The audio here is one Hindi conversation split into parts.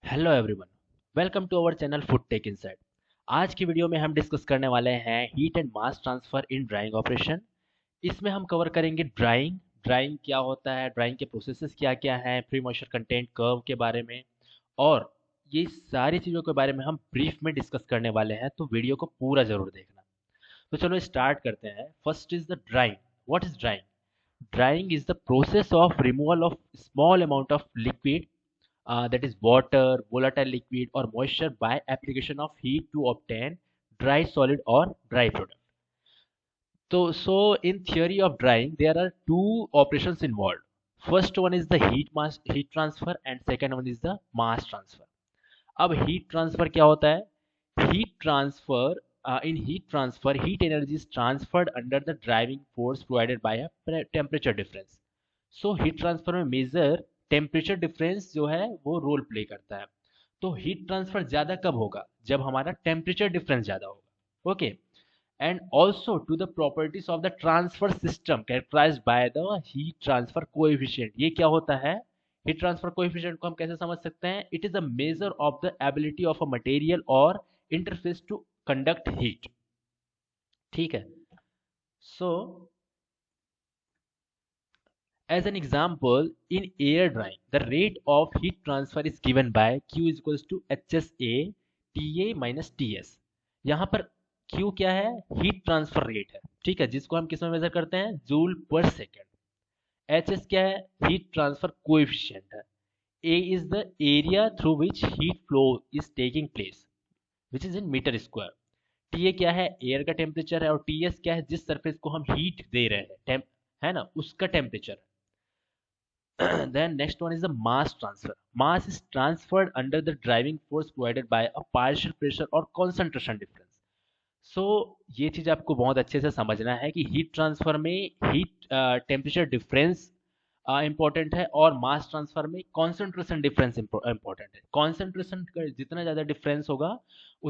Hello everyone, welcome to our channel food tech inside. आज की वीडियो में हम डिस्कस करने वाले हैं heat and mass transfer in drying operation. इसमें हम कवर करेंगे ड्राइंग ड्राइंग क्या होता है, ड्राइंग के प्रोसेसेस क्या क्या हैं, प्री मॉइस्चर कंटेंट कर्व के बारे में, और ये सारी चीज़ों के बारे में हम ब्रीफ में डिस्कस करने वाले हैं, तो वीडियो को पूरा जरूर देखना। तो चलो स्टार्ट करते हैं। First is the drawing. What is drawing? Drying is the process of removal of small amount of liquid, that is water, volatile liquid or moisture by application of heat to obtain dry solid or dry product. So in theory of drying, there are two operations involved. First one is the heat transfer and second one is the mass transfer. अब heat transfer क्या होता है? Heat transfer, in heat transfer, heat energy is transferred under the driving force provided by a temperature difference. So heat transfer में मेजर टेम्परेचर डिफरेंस जो है वो रोल प्ले करता है। तो हीट ट्रांसफर ज्यादा कब होगा? जब हमारा टेम्परेचर डिफरेंस ज्यादा होगा। Okay. And also to the properties of the transfer system characterised by the heat transfer coefficient. ये क्या होता है? हीट ट्रांसफर कोएफिशिएंट को हम कैसे समझ सकते हैं? It is a measure of the ability of a material और इंटरफेस टू कंडक्ट हीट। ठीक है। सो as an example, in air drying, the rate of heat transfer is given by Q is equals to HSA TA minus TS। यहाँ पर Q क्या है? हीट ट्रांसफर रेट है। ठीक है, जिसको हम किस में मेजर करते हैं? जूल पर सेकेंड। HS क्या है? हीट ट्रांसफर कोएफिशिएंट है। A is the area through which heat flow is taking place, which is in metre square. TA क्या है? एयर का टेम्परेचर है। और TS क्या है? जिस सरफेस को हम हीट दे रहे हैं, है ना, उसका टेम्परेचर है। Then next one is the mass transfer. Mass is transferred under the driving force provided by a partial pressure or concentration difference. So ये चीज आपको बहुत अच्छे से समझना है कि हीट ट्रांसफर में हीट टेम्परेचर डिफरेंस इंपॉर्टेंट है और मास ट्रांसफर में कॉन्सेंट्रेशन डिफरेंस इंपॉर्टेंट है। कॉन्सेंट्रेशन का जितना ज्यादा डिफरेंस होगा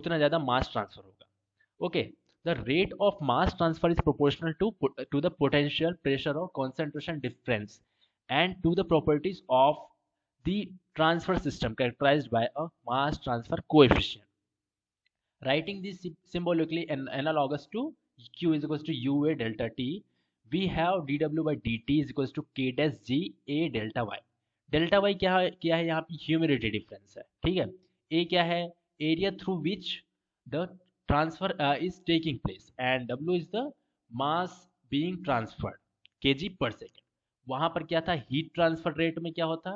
उतना ज्यादा मास ट्रांसफर होगा। Okay. The rate of mass transfer is proportional to the potential pressure और concentration difference and to the properties of the transfer system characterized by a mass transfer coefficient. Writing this symbolically and analogous to Q is equals to UA delta T, we have dW by dt is equals to K dash G A delta Y। Delta Y क्या है यहाँ पे? ह्यूमिडिटी डिफरेंस है। ठीक है। ए क्या है? Area through which the transfer is taking place and W is the mass being transferred, KG पर सेकेंड। वहां पर क्या था? हीट ट्रांसफर रेट में क्या होता?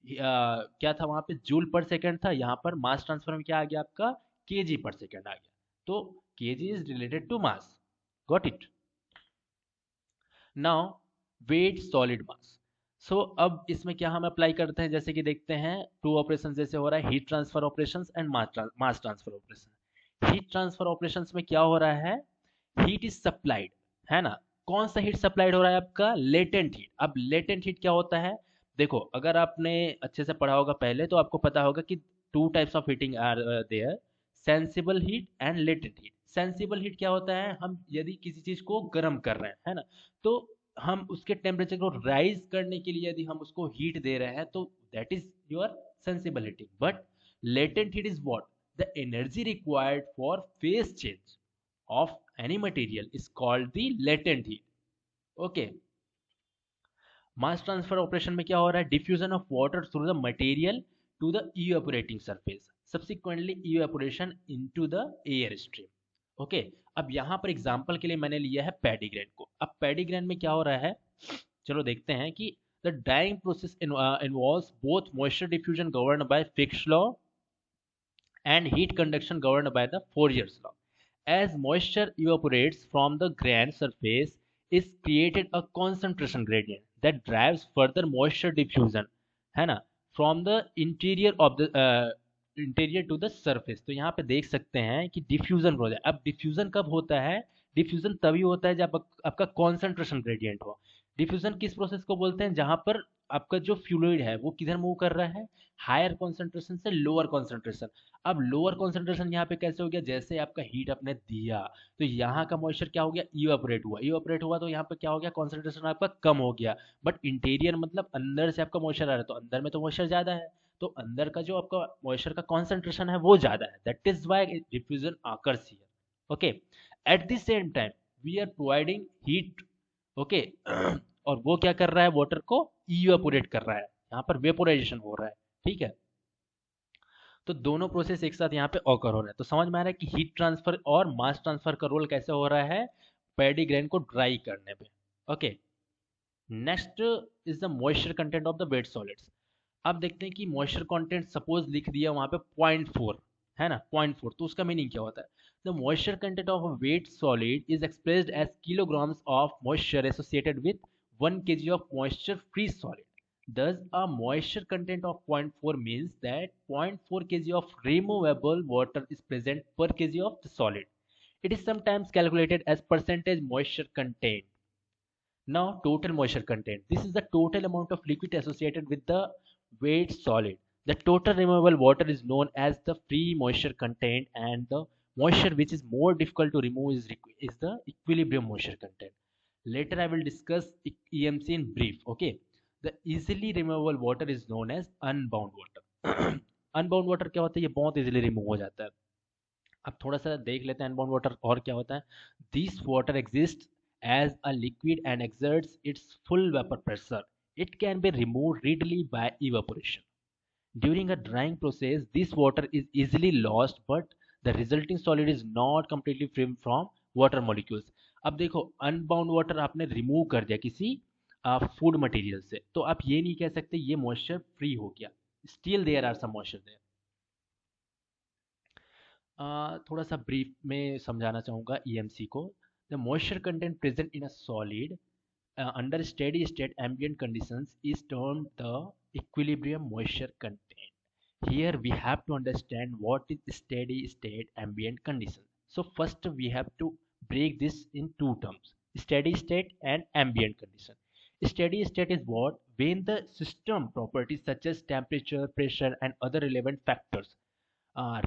क्या था वहां पे? जूल पर सेकंड था। यहाँ पर मास ट्रांसफर में क्या आ गया आपका? केजी पर सेकंड आ गया। तो KG is related to mass. Got it? Now wet solid mass. So अब इसमें क्या हम अप्लाई करते हैं? जैसे कि देखते हैं टू ऑपरेशन जैसे हो रहा है, heat transfer operation and mass transfer operation. Heat transfer operation में क्या हो रहा है? हीट इज सप्लाइड, है ना। कौन सा हीट सप्लाइड हो रहा है आपका? Latent heat. अब लेटेंट हीट क्या होता है? देखो, अगर आपने अच्छे से पढ़ा होगा पहले तो आपको पता होगा कि two types of heating are there, sensible heat and latent heat. Sensible heat क्या होता है? हम यदि किसी चीज को गर्म कर रहे हैं, है ना, तो हम उसके टेम्परेचर को राइज करने के लिए यदि हम उसको हीट दे रहे हैं तो that is your sensible heating. But latent heat is what? The energy required for phase change of any material is called the latent heat। okay। mass transfer operation में क्या हो रहा है? diffusion of water through the material to the evaporating surface, subsequently evaporation into the air stream। okay। अब यहाँ पर एग्जांपल के लिए मैंने लिया है पैडी ग्रेन को। अब पैडी ग्रेन में क्या हो रहा है? चलो देखते हैं कि the drying process involves both moisture diffusion governed by Fick's law and heat conduction governed by the Fourier's law। As moisture evaporates from the grain surface is created a concentration gradient that drives further moisture diffusion, है ना, from the interior of the interior to the surface. तो यहाँ पे देख सकते हैं कि डिफ्यूजन हो जाए। अब डिफ्यूजन कब होता है? डिफ्यूजन तभी होता है जब आपका कॉन्सेंट्रेशन ग्रेडियंट हो। डिफ्यूजन किस प्रोसेस को बोलते हैं? जहां पर आपका जो फ्लूइड है वो किधर मूव कर रहा है? हायर कॉन्सेंट्रेशन से लोअर कॉन्सेंट्रेशन। अब लोअर कॉन्सेंट्रेशन यहाँ पे कैसे हो गया? जैसे आपका हीट आपने दिया तो यहाँ का मॉइस्चर क्या हो गया? इवापोरेट हुआ। इवापोरेट हुआ तो यहाँ पे क्या हो गया? कॉन्सेंट्रेशन आपका कम हो गया। बट इंटीरियर मतलब अंदर से आपका मॉइस्चर आ रहा है तो अंदर में तो मॉइस्चर ज्यादा है, तो अंदर का जो आपका मॉइस्चर का कॉन्सेंट्रेशन है वो ज्यादा है, that is why diffusion occurs here. Okay, at the same time we are providing heat. Okay, और वो क्या कर रहा है, वाटर को इवेपोरेट कर रहा है, यहाँ पर वेपोराइजेशन हो रहा है। ठीक है, तो दोनों प्रोसेस एक साथ यहाँ पे ऑकर हो रहा है। तो समझ में आ रहा है कि हीट ट्रांसफर और मास ट्रांसफर का रोल कैसे हो रहा है पैडी ग्रेन को ड्राई करने पे। Okay, next is the moisture content of the wet solids. अब देखते हैं कि मॉइस्चर कंटेंट सपोज लिख दिया वहां पे 0.4, है ना, 0.4, तो उसका मीनिंग क्या होता है। The moisture content of a wet solid is expressed as kilograms of moisture associated with 1 kg of moisture free solid. Thus, a moisture content of 0.4 means that 0.4 kg of removable water is present per kg of the solid. It is sometimes calculated as percentage moisture content. Now, total moisture content. This is the total amount of liquid associated with the weight solid. The total removable water is known as the free moisture content, and the moisture which is more difficult to remove is the equilibrium moisture content. Later, I will discuss EMC in brief. Okay. The easily removable water is known as unbound water. Unbound water क्या होता है, ये बहुत इजीली रिमूव हो जाता है। अब थोड़ा सा देख लेते हैं अनबाउंड वाटर और क्या होता है। This water exist as a liquid and exerts its full vapor pressure. It can be removed readily by evaporation. During a drying process, this water is easily lost, but the resulting solid is not completely free from water molecules. अब देखो, अनबाउंड वाटर आपने रिमूव कर दिया किसी फूड मटेरियल से, तो आप ये नहीं कह सकते ये मॉइस्चर फ्री हो गया, still there are some moisture there. थोड़ा सा ब्रीफ में समझाना चाहूँगा ईएमसी को। The moisture content present in a solid under steady state ambient conditions is termed the equilibrium moisture content. Here we have to understand what is steady state ambient condition. So first we have to break this in two terms: steady state and ambient condition. Steady state is what when the system properties such as temperature, pressure and other relevant factors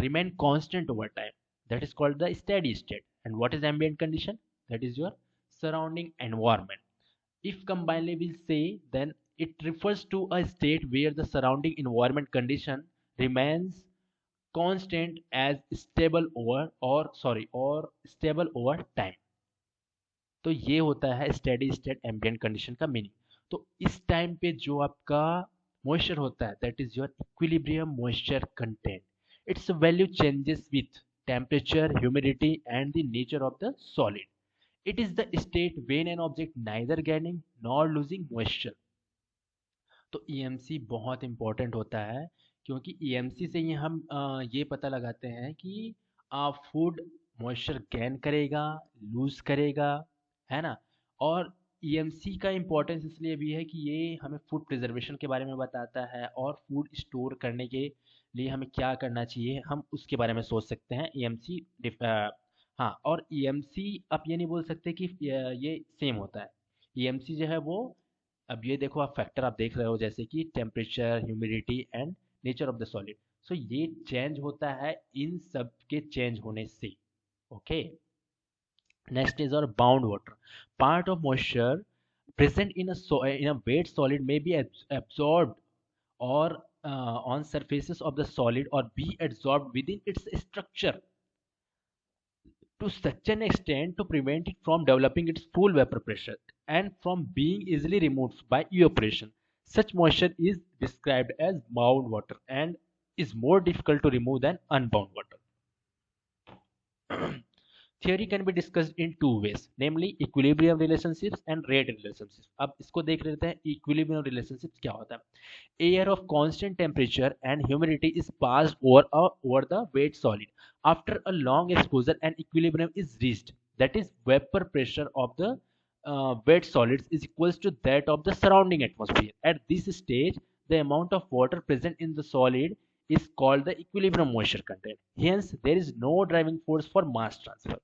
remain constant over time. That is called the steady state. And what is ambient condition? That is your surrounding environment. If combinedly we'll say, then it refers to a state where the surrounding environment condition remains constant as stable over or stable over time. तो ये होता है स्टेडी स्टेट एम्बिएंट कंडीशन का मीनिंग। तो इस टाइम पे जो आपका मॉइस्चर होता है that is your equilibrium moisture content. It's value changes with temperature, humidity and the nature of the solid. It is the state when an object neither gaining nor losing moisture. तो EMC बहुत इंपॉर्टेंट होता है, क्योंकि EMC से ही हम ये पता लगाते हैं कि फूड मॉइस्चर गेन करेगा, लूज करेगा, है ना। और EMC का इम्पोर्टेंस इसलिए भी है कि ये हमें फूड प्रिजर्वेशन के बारे में बताता है, और फूड स्टोर करने के लिए हमें क्या करना चाहिए हम उसके बारे में सोच सकते हैं। EMC हाँ, और EMC आप ये नहीं बोल सकते कि ये सेम होता है। EMC जो है वो, अब ये देखो आप फैक्टर आप देख रहे हो जैसे कि temperature, humidity and nature of the solid, so ये चेंज होता है इन सब के चेंज होने से। ओके, नेक्स्ट इज और bound water. Part of moisture present in a wet solid may be absorbed or on surfaces of the solid or be absorbed within its structure to such an extent to prevent it from developing its full vapor pressure and from being easily removed by evaporation. Such moisture is described as bound water and is more difficult to remove than unbound water. Theory can be discussed in two ways, namely equilibrium relationships and rate relationships. अब इसको देख लेते हैं equilibrium relationships क्या होता है। Air of constant temperature and humidity is passed over the wet solid. After a long exposure, an equilibrium is reached. That is, vapor pressure of the wet solids is equals to that of the surrounding atmosphere. At this stage, the amount of water present in the solid is called the equilibrium moisture content. Hence, there is no driving force for mass transfer.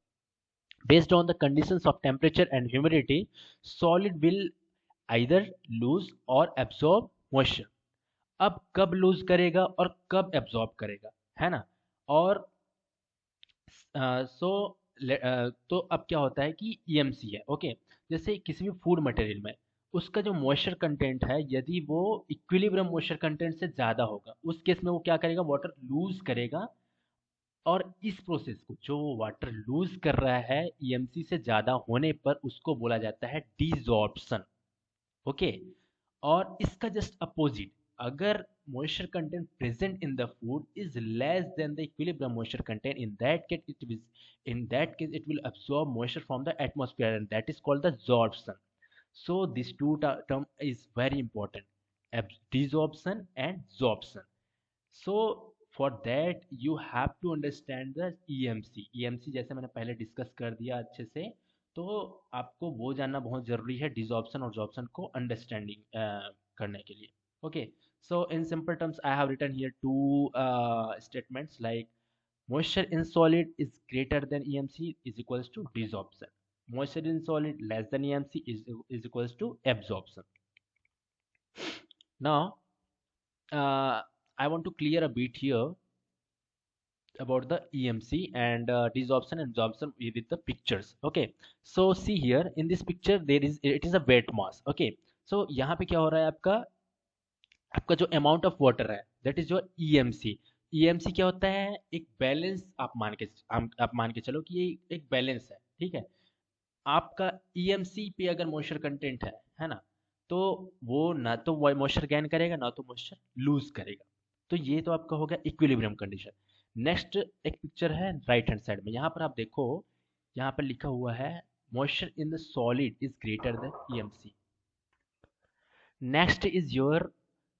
Based on the conditions of temperature and humidity, solid will either lose or absorb moisture. अब कब लूज करेगा और कब एब्जॉर्ब करेगा, है ना। और तो अब क्या होता है कि EMC है। ओके, जैसे किसी भी फूड मटेरियल में उसका जो मॉइस्चर कंटेंट है यदि वो इक्विलिब्रियम मॉइस्चर कंटेंट से ज़्यादा होगा, उस केस में वो क्या करेगा, वाटर लूज करेगा। और इस प्रोसेस को जो वाटर लूज कर रहा है ईएमसी से ज़्यादा होने पर उसको बोला जाता है डिसॉर्प्शन। ओके। और इसका जस्ट अपोजिट, अगर moisture content present in the food is less than the equilibrium moisture content, in that case it will absorb moisture from the atmosphere, and that is called the absorption. So these two term is very important, desorption and absorption. So for that you have to understand the EMC जैसे मैंने पहले डिस्कस कर दिया अच्छे से। तो आपको वो जानना बहुत ज़रूरी है डिसॉर्प्शन और जॉर्प्शन को अंडरस्टैंडिंग करने के लिए। Okay. So in simple terms I have written here two statements like moisture in solid is greater than EMC is equals to desorption. Moisture in solid less than EMC is equals to absorption. Now I want to clear a bit here about the EMC and desorption and absorption with the pictures. Okay, so see here in this picture it is a wet mass. Okay, so यहाँ पे क्या हो रहा है, आपका आपका जो अमाउंट ऑफ वाटर है that is your EMC. EMC क्या होता है, एक बैलेंस, आप मान के चलो कि ये एक बैलेंस है, ठीक है। आपका ईएमसी पे अगर मॉइस्चर कंटेंट है ना, तो वो ना तो मॉइस्चर गेन करेगा ना तो मॉइस्चर लूज करेगा। तो ये तो आपका हो गया इक्विलिब्रियम कंडीशन। नेक्स्ट एक पिक्चर है राइट हैंड साइड में, यहाँ पर आप देखो, यहाँ पर लिखा हुआ है moisture in the solid is greater than EMC. Next is your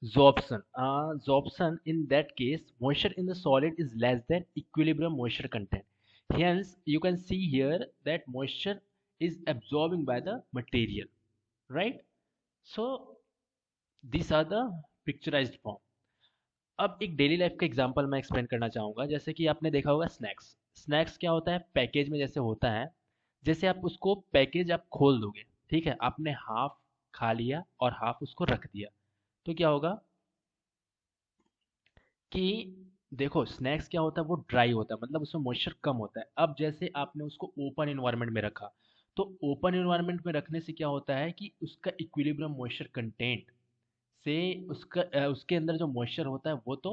Sorption. Sorption, in that case, moisture in the solid is less than equilibrium moisture content. Hence, you can see here that moisture is absorbing by the material, right? So, these are the picturized form. अब एक डेली लाइफ का एग्जांपल मैं एक्सप्लेन करना चाहूँगा। जैसे कि आपने देखा होगा स्नैक्स। स्नैक्स क्या होता है, पैकेज में जैसे होता है, जैसे आप उसको पैकेज आप खोल दोगे, ठीक है, आपने हाफ खा लिया और हाफ उसको रख दिया, तो क्या होगा कि देखो स्नैक्स क्या होता है, वो ड्राई होता है, मतलब उसमें मॉइस्चर कम होता है। अब जैसे आपने उसको ओपन इन्वायरमेंट में रखा, तो ओपन इन्वायरमेंट में रखने से क्या होता है कि उसका इक्विलिब्रियम मॉइस्चर कंटेंट से उसके अंदर जो मॉइस्चर होता है वो तो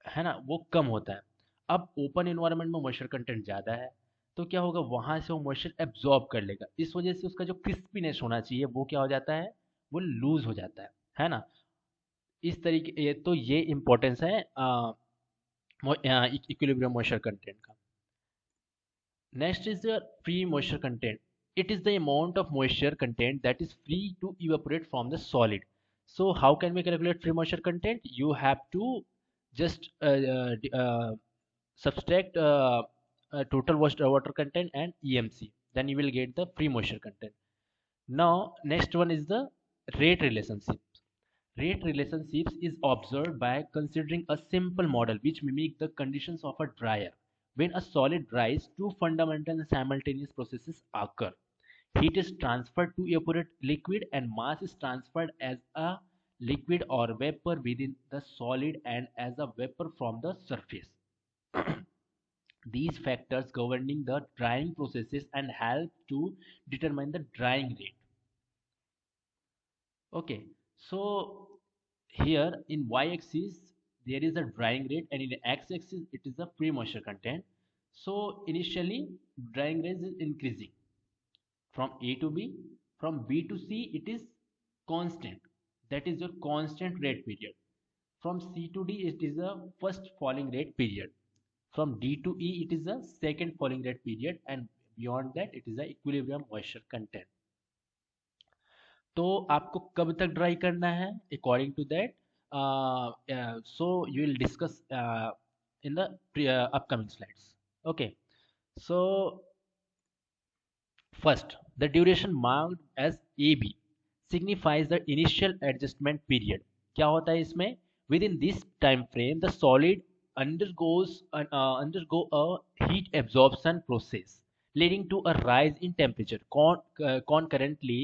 है ना, वो कम होता है। अब ओपन इन्वायरमेंट में मॉइस्चर कंटेंट ज़्यादा है, तो क्या होगा, वहां से वो मॉइस्चर एब्जॉर्ब कर लेगा। इस वजह से उसका जो क्रिस्पीनेस होना चाहिए वो क्या हो जाता है, वो लूज हो जाता है ना। इस तरीके ये इम्पोर्टेंस है equilibrium moisture content का। Next is the free moisture content. It is the amount of moisture content that is free to evaporate from the solid. So how can we calculate free moisture content? You have to just subtract total water content and EMC. Then you will get the free moisture content. Now next one is the rate relationship. Rate relationships is observed by considering a simple model which mimic the conditions of a dryer. When a solid dries, two fundamental and simultaneous processes occur. Heat is transferred to evaporate liquid and mass is transferred as a liquid or vapor within the solid and as a vapor from the surface. These factors governing the drying processes and help to determine the drying rate. Okay, so here in y-axis there is a drying rate and in x-axis it is the free moisture content. So initially drying rate is increasing from A to B, from B to C it is constant, that is your constant rate period. From C to D it is a first falling rate period. From D to E it is a second falling rate period, and beyond that it is a equilibrium moisture content. तो आपको कब तक ड्राई करना है, according to that so you will discuss in the upcoming slides. Okay, so first the duration marked as A B signifies the initial adjustment period. क्या होता है इसमें, within this time frame the solid undergo a heat absorption process leading to a rise in temperature. Concurrently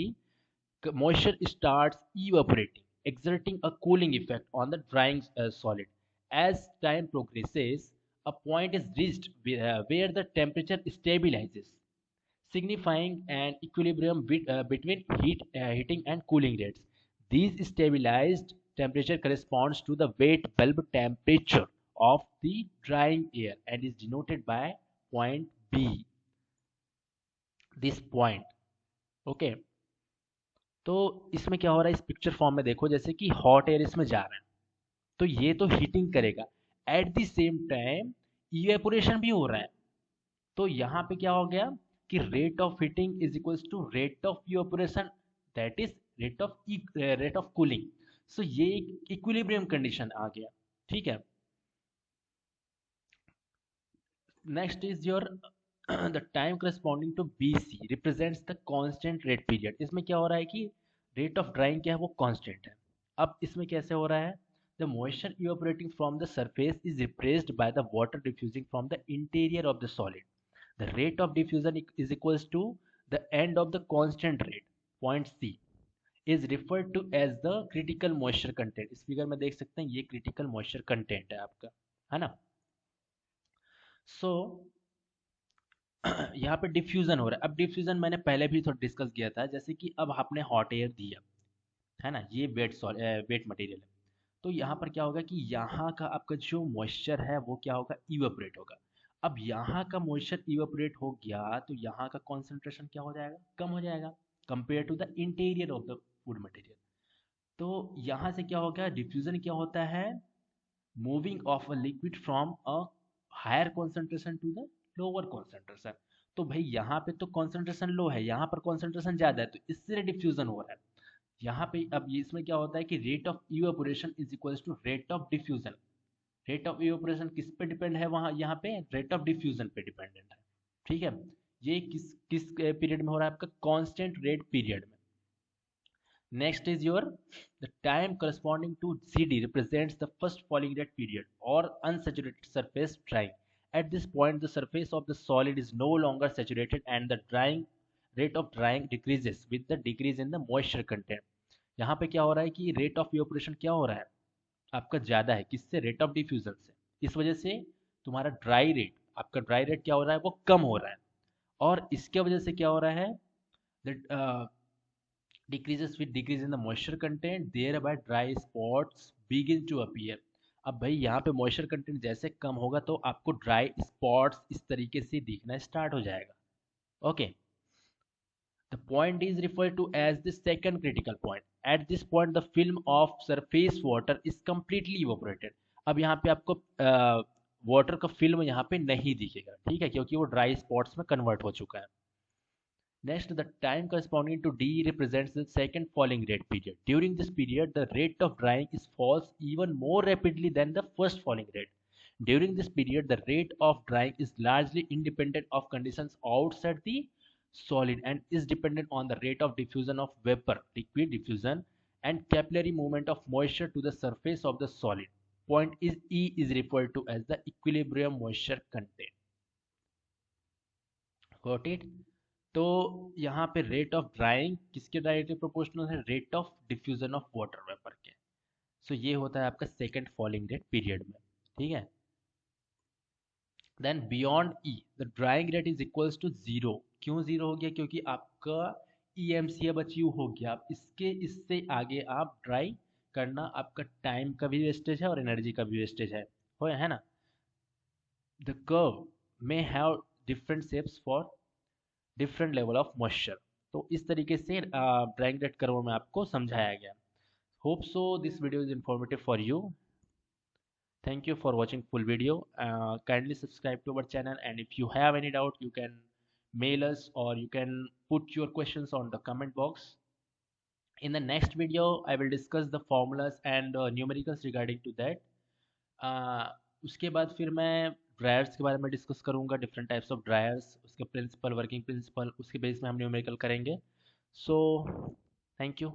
moisture starts evaporating, exerting a cooling effect on the drying solid. As time progresses, a point is reached where the temperature stabilizes. signifying an equilibrium between heating and cooling rates. These stabilized temperature corresponds to the wet bulb temperature of the drying air and is denoted by point B. This point, okay. तो इसमें क्या हो रहा है, इस पिक्चर फॉर्म में देखो, जैसे कि हॉट एयर इसमें जा रहा है, तो ये तो हीटिंग करेगा, eight the same time evaporation भी हो रहा है। तो यहाँ पे क्या हो गया कि rate of heating is equals to rate of evaporation, that is rate of cooling. So ये एक इक्विलिब्रियम कंडीशन आ गया, ठीक है। Next is your the time corresponding to BC represents the constant rate period. इसमें क्या हो रहा है कि रेट ऑफ ड्राइंग क्या है, वो कांस्टेंट है। अब इसमें कैसे हो रहा है, the moisture evaporating from the surface is replaced by the water diffusing from the interior of the solid. The rate of diffusion is equals to the end of the constant rate, point C, is referred to as the critical moisture content। इस फिगर में देख सकते हैं, ये critical moisture content है आपका, है ना। सो यहाँ पे डिफ्यूजन हो रहा है। अब डिफ्यूजन मैंने पहले भी थोड़ा डिस्कस किया था, जैसे कि अब आपने हॉट एयर दिया है ना, ये वेट मटेरियल है, तो यहाँ पर क्या होगा कि यहाँ का आपका जो मॉइस्चर है वो क्या होगा, इवेपोरेट होगा। अब यहाँ का मॉइस्चर इवेपोरेट हो गया तो यहाँ का कॉन्सेंट्रेशन क्या हो जाएगा, कम हो जाएगा compare to the interior of the food material. तो यहाँ से क्या होगा, डिफ्यूजन क्या होता है, moving of a liquid from a higher concentration to the lower concentration. तो भाई यहाँ पे तो कॉन्सेंट्रेशन लो है, यहाँ पर कॉन्सेंट्रेशन ज्यादा है, तो इससे डिफ्यूजन हो रहा है। यहाँ पे अब ये इसमें क्या होता है कि rate of evaporation is equals to rate of diffusion. Rate of evaporation किस पे डिपेंड है, वहां यहाँ पे रेट ऑफ डिफ्यूजन पे डिपेंडेंट है, ठीक है। ये किस किस पीरियड में हो रहा है, आपका कांस्टेंट रेट पीरियड में। Next is your the time corresponding to CD represents the first falling rate period और unsaturated surface drying. At this point the surface of the solid is no longer saturated and the drying rate of drying decreases with the decrease in the moisture content. यहाँ पे क्या हो रहा है कि रेट ऑफ इवेपोरेशन क्या हो रहा है आपका ज्यादा है, किससे, रेट ऑफ डिफ्यूजन से। इस वजह से तुम्हारा ड्राई रेट, आपका ड्राई रेट क्या हो रहा है, वो कम हो रहा है। और इसके वजह से क्या हो रहा है, that decreases with decrease in the moisture content, thereby dry spots begin to appear। अब भाई यहाँ पे मॉइस्चर कंटेंट जैसे कम होगा तो आपको ड्राई स्पॉट्स इस तरीके से दिखना स्टार्ट हो जाएगा, okay. The point is referred to as the second critical point। At this point, the film of surface water is completely evaporated। अब यहाँ पे आपको वाटर का फिल्म यहाँ पे नहीं दिखेगा, ठीक है, क्योंकि वो ड्राई स्पॉट्स में कन्वर्ट हो चुका है। Next, the time corresponding to D represents the second falling rate period। During this period, the rate of drying is falls even more rapidly than the first falling rate। During this period, the rate of drying is largely independent of conditions outside the solid and is dependent on the rate of diffusion of vapor, liquid diffusion, and capillary movement of moisture to the surface of the solid। Point is E is referred to as the equilibrium moisture content। Got it? तो यहाँ पे रेट ऑफ ड्राइंग किसके डायरेक्टली प्रोपोर्शनल है, rate of diffusion of water vapour के। सो ये होता है आपका सेकंड फॉलिंग रेट पीरियड में, ठीक है। Then beyond E the drying rate is equals to zero. क्यों जीरो हो गया, क्योंकि आपका EMC अब अचीव हो गया। आप इसके इससे आगे आप ड्राई करना, आपका टाइम का भी वेस्टेज है और एनर्जी का भी वेस्टेज है ना। The curve may have different shapes for different level of moisture. तो इस तरीके से ड्राइंग रेट कर्व में आपको समझाया गया। Hope so this video is informative for you. Thank you for watching full video। Kindly subscribe to our channel, and if you have any doubt you can mail us or you can put your questions on the comment box। In the next video I will discuss the formulas and numericals regarding to that। उसके बाद फिर मैं ड्रायर्स के बारे में डिस्कस करूंगा, डिफरेंट टाइप्स ऑफ ड्रायर्स, उसके प्रिंसिपल, वर्किंग प्रिंसिपल, उसके बेस में हम न्यूमेरिकल करेंगे। So thank you.